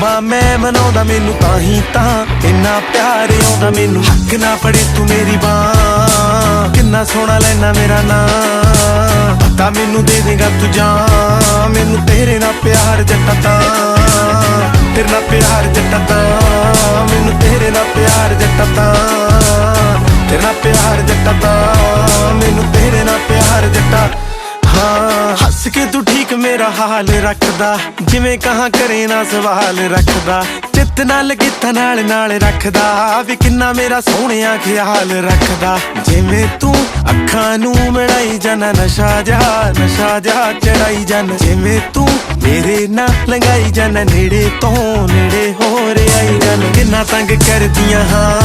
ਰੋਵਾਂ ਮੈਂ ਮਨਾਉਂਦਾ ਮੈਨੂੰ ਤਾਂ ਹੀ ਤਾਂ ਇੰਨਾ ਪਿਆਰ ਆਉਂਦਾ ਮੈਨੂੰ। ਹੱਕ ਨਾ ਫੜੇ ਤੂੰ ਮੇਰੀ ਬਾਂਹ, ਕਿੰਨਾ ਸੋਹਣਾ ਲੈਣਾ ਮੇਰਾ ਨਾਂ, ਪਤਾ ਮੈਨੂੰ ਦੇ ਦੇਗਾ ਤੂੰ ਜਾਨ। ਮੈਨੂੰ ਤੇਰੇ ਨਾਲ ਪਿਆਰ ਜੱਟਾ ਤਾਂ, ਤੇਰੇ ਨਾਲ ਪਿਆਰ ਜੱਟਾ ਤਾਂ, ਮੈਨੂੰ ਤੇਰੇ ਨਾਲ ਪਿਆਰ ਜੱਟਾ ਤਾਂ, ਤੇਰੇ ਨਾਲ ਪਿਆਰ ਜੱਟਾ ਤਾਂ, ਮੈਨੂੰ ਤੇਰੇ ਨਾਲ ਪਿਆਰ ਜੱਟਾ। ਹਾਂ ਹੱਸ ਕੇ ਤੂੰ ਠੀਕ ਮੇਰਾ ਹਾਲ ਰੱਖਦਾ, ਜਿਵੇਂ ਕਹਾਂ ਕਰੇ ਨਾ ਸਵਾਲ ਰੱਖਦਾ। ਚਿੱਤ ਨਾਲ ਗੀਤਾਂ ਨਾਲ ਨਾਲ ਰੱਖਦਾ, ਵੀ ਕਿੰਨਾ ਮੇਰਾ ਸੋਹਣਿਆ ਖਿਆਲ ਰੱਖਦਾ। ਜਿਵੇਂ ਤੂੰ ਅੱਖਾਂ ਨੂੰ ਮਿਲਾਈ ਜਾਣਾ, ਨਸ਼ਾ ਜਾ ਚੜਾਈ ਜਾਣਾ। ਜਿਵੇਂ ਤੂੰ ਮੇਰੇ ਨਾਲ ਲੰਘਾਈ ਜਾਣਾ, ਨੇੜੇ ਤੋਂ ਨੇੜੇ ਹੋ ਰਿਹਾ ਜਾਣਾ। ਕਿੰਨਾ ਤੰਗ ਕਰਦੀਆਂ ਹਾਂ